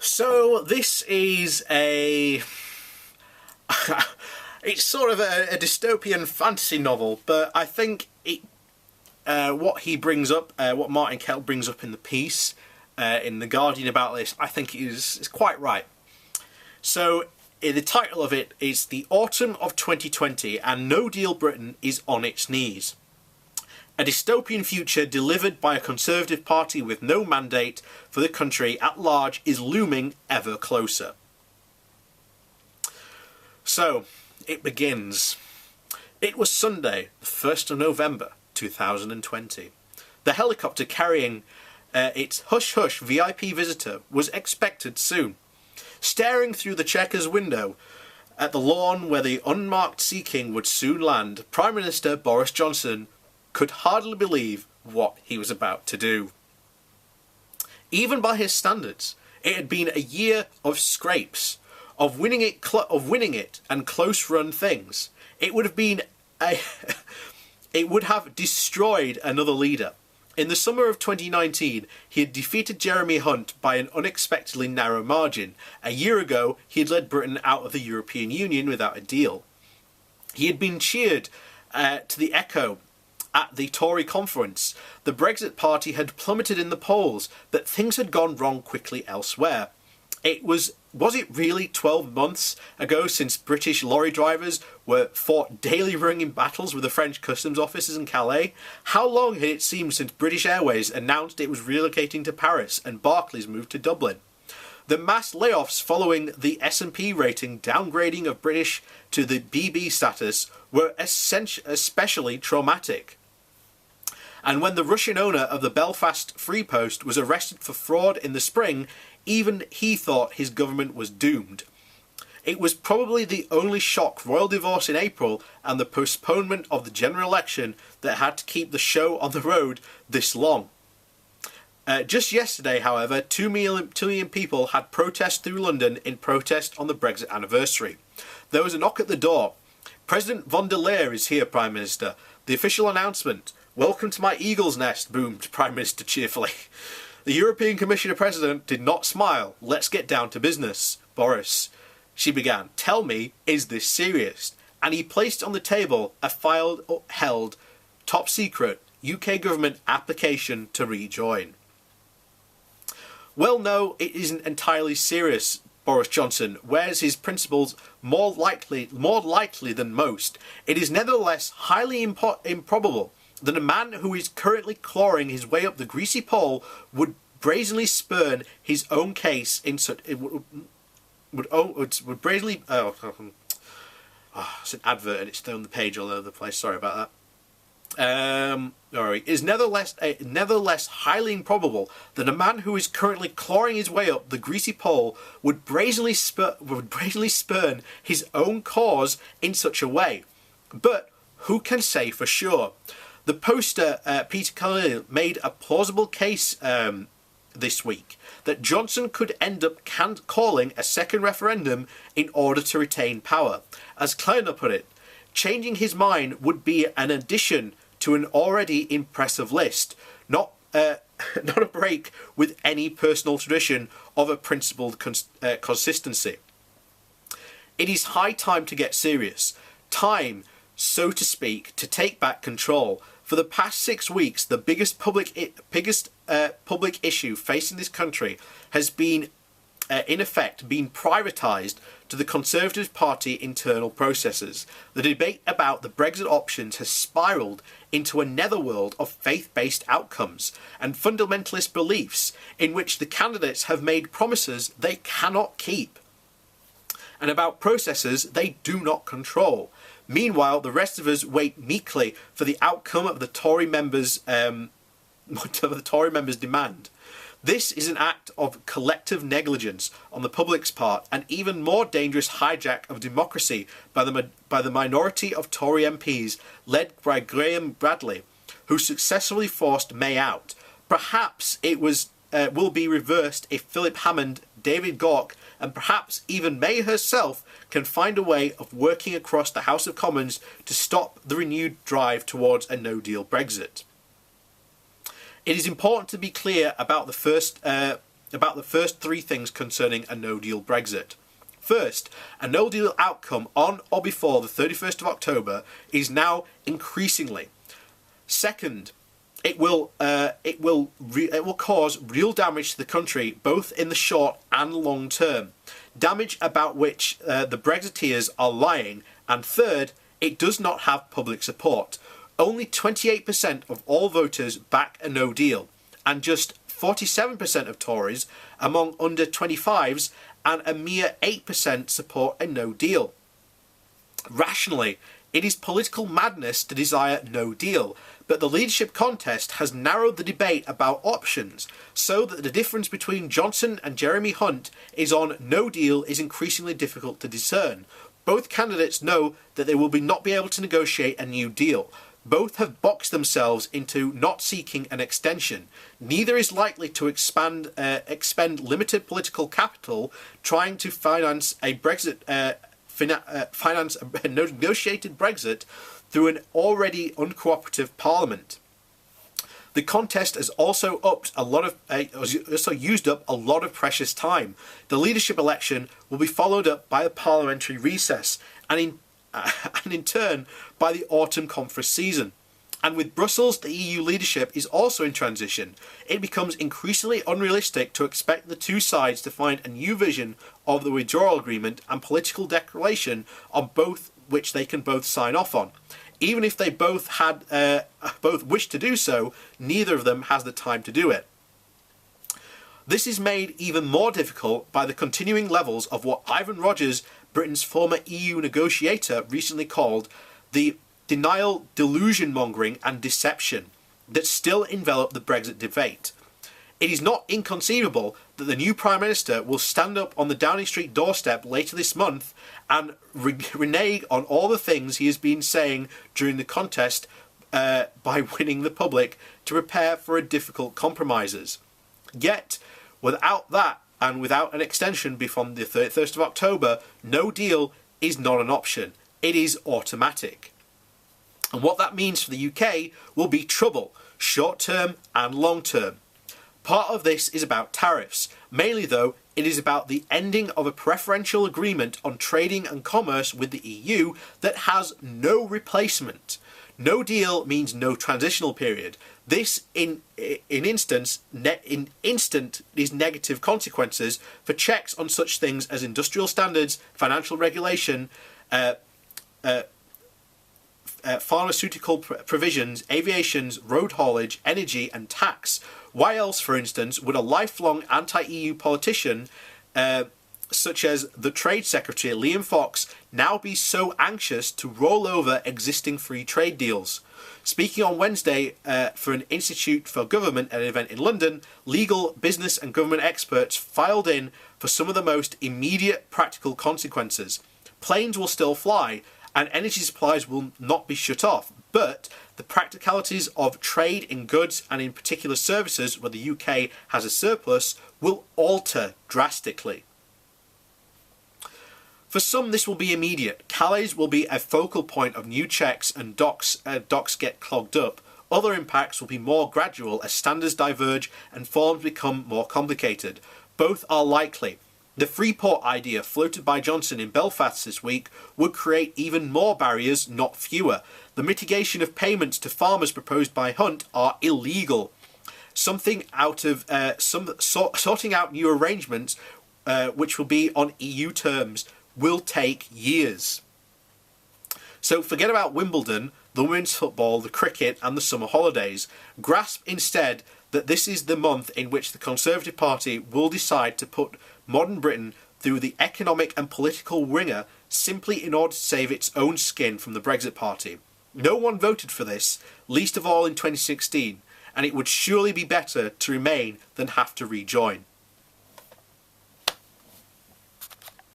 So this is a... it's sort of a dystopian fantasy novel, but I think what he brings up, what Martin Kell brings up in the piece in The Guardian about this, I think is quite right. So the title of it is The Autumn of 2020 and No Deal Britain is on its knees. A dystopian future delivered by a Conservative Party with no mandate for the country at large is looming ever closer. So, it begins. It was Sunday, the 1st of November, 2020. The helicopter carrying its hush-hush VIP visitor was expected soon. Staring through the checkers window at the lawn where the unmarked Sea King would soon land, Prime Minister Boris Johnson could hardly believe what he was about to do. Even by his standards, it had been a year of scrapes, of winning it and close-run things. It would have destroyed another leader. In the summer of 2019, he had defeated Jeremy Hunt by an unexpectedly narrow margin. A year ago, he had led Britain out of the European Union without a deal. He had been cheered to the echo at the Tory conference. The Brexit Party had plummeted in the polls, but things had gone wrong quickly elsewhere. Was it really 12 months ago since British lorry drivers fought daily ringing battles with the French customs officers in Calais? How long had it seemed since British Airways announced it was relocating to Paris and Barclays moved to Dublin? The mass layoffs following the S&P rating downgrading of British to the BB status were especially traumatic. And when the Russian owner of the Belfast Free Post was arrested for fraud in the spring, even he thought his government was doomed. It was probably the only shock, royal divorce in April and the postponement of the general election, that had to keep the show on the road this long. Just yesterday, however, 2 million people had protested through London in protest on the Brexit anniversary. There was a knock at the door. President von der Leyen is here, Prime Minister. The official announcement. Welcome to my eagle's nest, boomed Prime Minister cheerfully. The European Commissioner President did not smile. Let's get down to business. Boris, she began, tell me, is this serious? And he placed on the table a file-held, top-secret UK government application to rejoin. Well, no, it isn't entirely serious, Boris Johnson wears his principles more likely than most. It is nevertheless highly improbable that a man who is currently clawing his way up the greasy pole would brazenly spurn his own case in such... would brazenly... it's an advert and it's thrown the page all over the place. Sorry about that. It is nevertheless highly improbable that a man who is currently clawing his way up the greasy pole would brazenly spurn his own cause in such a way. But who can say for sure? The poster, Peter Khalil, made a plausible case this week that Johnson could end up calling a second referendum in order to retain power. As Kleiner put it, changing his mind would be an addition to an already impressive list, not a break with any personal tradition of a principled consistency. It is high time to get serious. Time, so to speak, to take back control. For the past 6 weeks, the biggest public issue facing this country has been, in effect, been privatised to the Conservative Party internal processes. The debate about the Brexit options has spiralled into a netherworld of faith-based outcomes and fundamentalist beliefs in which the candidates have made promises they cannot keep, and about processes they do not control. Meanwhile, the rest of us wait meekly for the outcome of the Tory members' demand. This is an act of collective negligence on the public's part, and even more dangerous hijack of democracy by the minority of Tory MPs led by Graham Bradley, who successfully forced May out. Perhaps it will be reversed if Philip Hammond, David Gauke, and perhaps even May herself can find a way of working across the House of Commons to stop the renewed drive towards a no-deal Brexit. It is important to be clear about the first about the first three things concerning a no-deal Brexit. First, a no-deal outcome on or before the 31st of October is now increasingly. Second, it will cause real damage to the country, both in the short and long term, damage about which the Brexiteers are lying. And third, it does not have public support. Only 28% of all voters back a no deal, and just 47% of Tories among under 25s, and a mere 8% support a no deal. Rationally, it is political madness to desire no deal, but the leadership contest has narrowed the debate about options so that the difference between Johnson and Jeremy Hunt is on no deal is increasingly difficult to discern. Both candidates know that they will not be able to negotiate a new deal. Both have boxed themselves into not seeking an extension. Neither is likely to expend limited political capital trying to finance a negotiated Brexit through an already uncooperative Parliament. The contest has also used up a lot of precious time. The leadership election will be followed up by a parliamentary recess, and in turn by the autumn conference season. And with Brussels, the EU leadership is also in transition. It becomes increasingly unrealistic to expect the two sides to find a new vision of the withdrawal agreement and political declaration on both which they can both sign off on. Even if they both wish to do so, neither of them has the time to do it. This is made even more difficult by the continuing levels of what Ivan Rogers, Britain's former EU negotiator, recently called the denial, delusion mongering and deception that still envelop the Brexit debate. It is not inconceivable that the new Prime Minister will stand up on the Downing Street doorstep later this month and renege on all the things he has been saying during the contest by winning the public to prepare for a difficult compromises. Yet, without that, and without an extension before the 31st of October, no deal is not an option. It is automatic. And what that means for the UK will be trouble, short term and long term. Part of this is about tariffs. Mainly though, it is about the ending of a preferential agreement on trading and commerce with the EU that has no replacement. No deal means no transitional period. This in instant is negative consequences for checks on such things as industrial standards, financial regulation, pharmaceutical provisions, aviations, road haulage, energy and tax. Why else, for instance, would a lifelong anti-EU politician such as the Trade Secretary Liam Fox now be so anxious to roll over existing free trade deals? Speaking on Wednesday for an Institute for Government at an event in London, legal, business and government experts filed in for some of the most immediate practical consequences. Planes will still fly and energy supplies will not be shut off, but the practicalities of trade in goods and in particular services where the UK has a surplus will alter drastically. For some, this will be immediate. Calais will be a focal point of new checks and docks get clogged up. Other impacts will be more gradual as standards diverge and forms become more complicated. Both are likely. The Freeport idea floated by Johnson in Belfast this week would create even more barriers, not fewer. The mitigation of payments to farmers proposed by Hunt are illegal. Sorting out new arrangements which will be on EU terms will take years. So forget about Wimbledon, the women's football, the cricket and the summer holidays. Grasp instead that this is the month in which the Conservative Party will decide to put modern Britain through the economic and political ringer simply in order to save its own skin from the Brexit Party. No one voted for this, least of all in 2016, and it would surely be better to remain than have to rejoin.